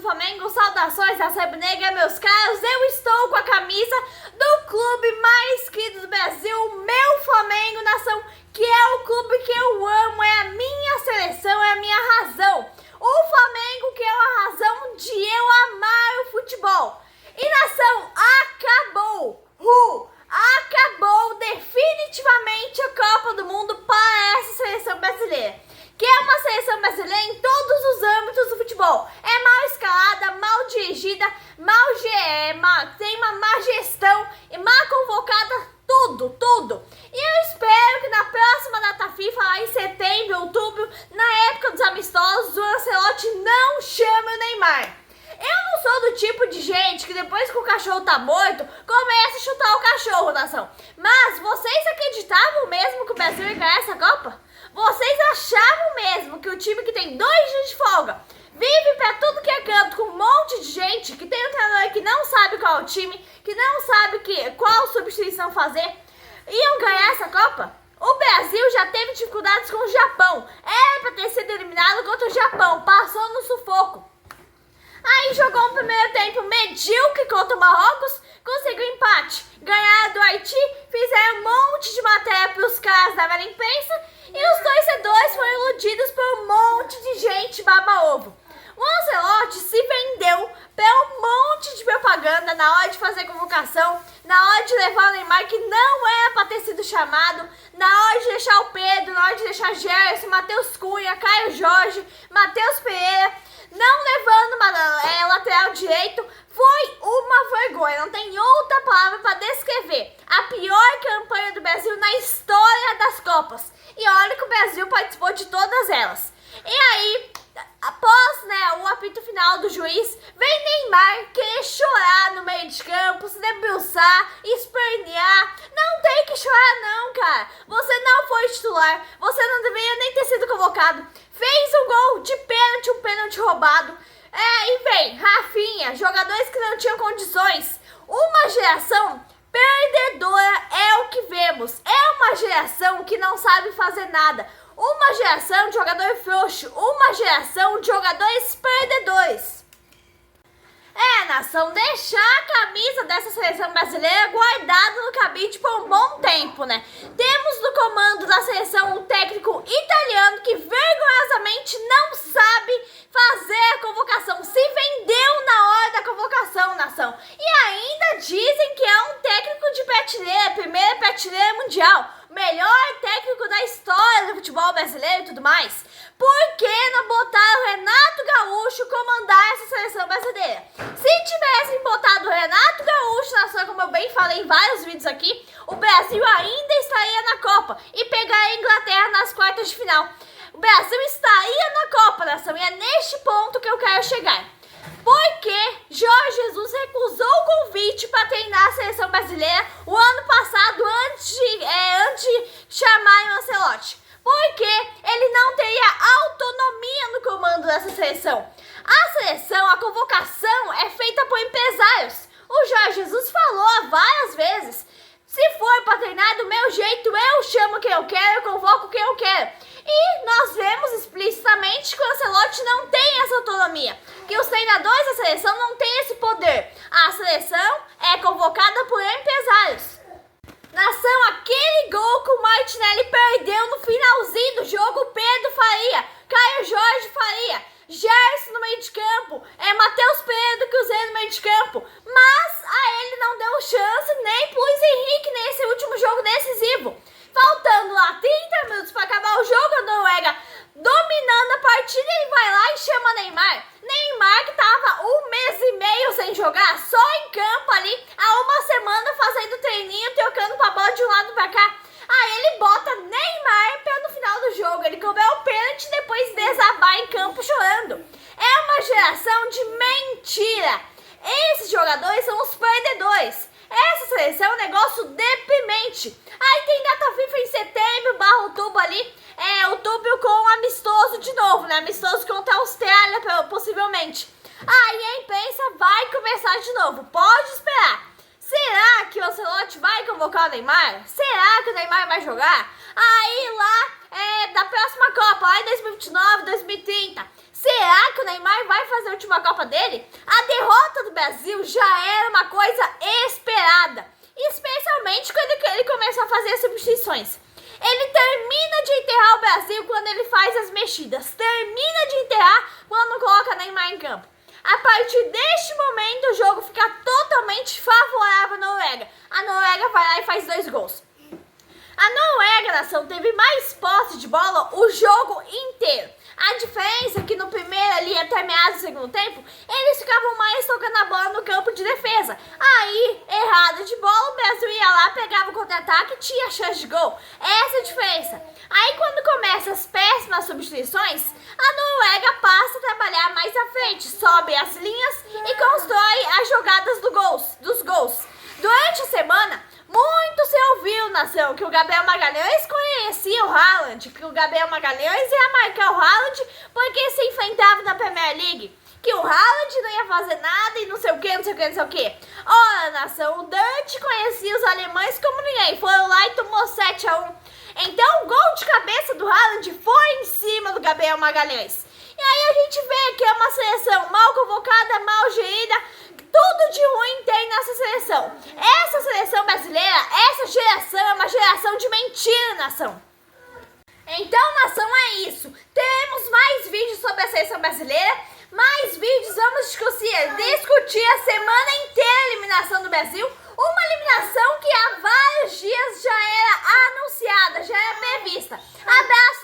do Flamengo, saudações da Negra, meus caros. Eu estou com a camisa do clube mais querido do Brasil, o meu Flamengo, nação, que é o clube que eu amo, é a minha seleção, é a minha razão. O Flamengo que é a razão de eu amar o futebol. E nação, acabou! Acabou definitivamente a Copa do Mundo para essa seleção brasileira. Que é uma seleção brasileira em todos os âmbitos do futebol. É mal escalada, mal dirigida, tem uma má gestão e mal convocada, tudo. E eu espero que na próxima data FIFA, lá em setembro, outubro, na época dos amistosos, o Ancelotti não chame o Neymar. Eu não sou do tipo de gente que depois que o cachorro tá morto, começa a chutar o cachorro, nação. Mas vocês acreditavam mesmo que o Brasil ia ganhar essa Copa? Vocês achavam mesmo que o time que tem 2 dias de folga, vive pra tudo que é canto, com um monte de gente, que tem um treinador que não sabe qual é o time, que não sabe qual substituição fazer, iam ganhar essa Copa? O Brasil já teve dificuldades com o Japão. Era pra ter sido eliminado contra o Japão, passou no sufoco. Aí jogou um primeiro tempo medíocre contra o Marrocos, conseguiu empate, ganharam do Haiti, fizeram um monte de matéria para os caras da velha imprensa e os torcedores foram iludidos por um monte de gente baba-ovo. O Ancelotti se vendeu para um monte de propaganda na hora de fazer convocação, na hora de levar o Neymar que não era para ter sido chamado, na hora de deixar o Pedro, na hora de deixar Gerson, Matheus Cunha, Caio Jorge, Matheus Pereira, não levando lateral direito. Foi uma vergonha, não tem outra palavra para descrever. A pior campanha do Brasil na história das Copas. E olha que o Brasil participou de todas elas. E aí, após o apito final do juiz, vem Neymar querer chorar no meio de campo, se debruçar, espernear. Não tem que chorar não, cara. Você não foi titular, você não deveria nem ter sido convocado. Fez um gol de pênalti, um pênalti roubado. E vem Rafinha, jogadores que não tinham condições. Uma geração perdedora é o que vemos. É uma geração que não sabe fazer nada. Uma geração de jogador frouxo, uma geração de jogadores perdedores. Nação, deixar a camisa dessa seleção brasileira guardada no cabide por um bom tempo, né? Temos no comando da seleção um técnico italiano que vergonhosamente não sabe fazer a convocação, se vendeu na hora da convocação, nação. E ainda dizem que é um técnico de prateleira, primeira prateleira mundial, melhor técnico da história do futebol brasileiro e tudo mais. Por que não botaram o Renato Gaúcho comandar essa seleção brasileira? Se tivessem botado o Renato Gaúcho, nação, como eu bem falei em vários vídeos aqui, o Brasil ainda estaria na Copa e pegaria a Inglaterra nas quartas de final. O Brasil estaria na Copa, nação, e é neste ponto que eu quero chegar. Porque Jorge Jesus recusou o convite para treinar a seleção brasileira o ano passado, antes de chamarem o Ancelotti. Porque ele não teria autonomia no comando dessa seleção. A seleção, a convocação é feita por empresários. O Jorge Jesus falou várias vezes: se for para treinar do meu jeito, eu chamo quem eu quero, eu convoco quem eu quero. E nós vemos explicitamente que o Ancelotti não tem essa autonomia, que os treinadores da seleção não têm esse poder. A seleção é convocada por empresários. Nação, aquele gol que o Martinelli perdeu no finalzinho do jogo, Pedro faria, Caio Jorge faria, Gerson no meio de campo, Matheus Pereira do Cruzeiro no meio de campo, mas a ele não deu chance nem pro Luiz Henrique nesse último jogo decisivo. Faltando lá 30 minutos para acabar o jogo, a Noruega dominando a partida, ele vai lá e chama Neymar. Neymar que tava 1 mês e meio sem jogar, só em campo ali, há uma semana fazendo treininho, trocando pra bola de um lado pra cá. Aí ele bota Neymar pra no final do jogo ele comer o pênalti e depois desabar em campo chorando. É uma geração de mentira. Esses jogadores são os perdedores. Essa seleção é um negócio deprimente. Aí tem data FIFA em setembro, outubro ali, outubro com um amistoso de novo, né? Amistoso contra a Austrália, possivelmente. Aí a imprensa vai começar de novo, pode esperar. Será que o Ancelotti vai convocar o Neymar? Será que o Neymar vai jogar? Aí lá, da próxima Copa, lá em 2029, 2030, será que o Neymar vai fazer o último última Copa dele, a derrota do Brasil já era uma coisa esperada, especialmente quando ele começou a fazer as substituições. Ele termina de enterrar o Brasil quando ele faz as mexidas, termina de enterrar quando coloca Neymar em campo. A partir deste momento, o jogo fica totalmente favorável à Noruega. A Noruega vai lá e faz 2 gols. A Noruega, nação, teve mais posse de bola o jogo inteiro. A diferença é que no primeiro ali, até meados do segundo tempo, eles ficavam mais tocando a bola no campo de defesa. Aí, errado de bola, o Brasil ia lá, pegava o contra-ataque e tinha chance de gol. Essa é a diferença. Aí, quando começam as péssimas substituições, a Noruega passa a trabalhar mais à frente, sobe as linhas e constrói as jogadas dos gols. Durante a semana, muito se ouviu, nação, que o Gabriel Magalhães conhecia o Haaland, que o Gabriel Magalhães ia marcar o Haaland porque se enfrentava na Premier League, que o Haaland não ia fazer nada e não sei o que, não sei o que, não sei o que. Ora, nação, o Dante conhecia os alemães como ninguém, foram lá e tomou 7-1. Então o gol de cabeça do Haaland foi em cima do Gabriel Magalhães. E aí a gente vê que é uma seleção mal convocada, mal gerida, tudo de ruim tem nessa seleção. Essa seleção brasileira, essa geração é uma geração de mentira, nação. Então, nação, é isso. Teremos mais vídeos sobre a seleção brasileira, mais vídeos, vamos discutir a semana inteira a eliminação do Brasil. Uma eliminação que há vários dias já era anunciada, já era prevista. Abraço!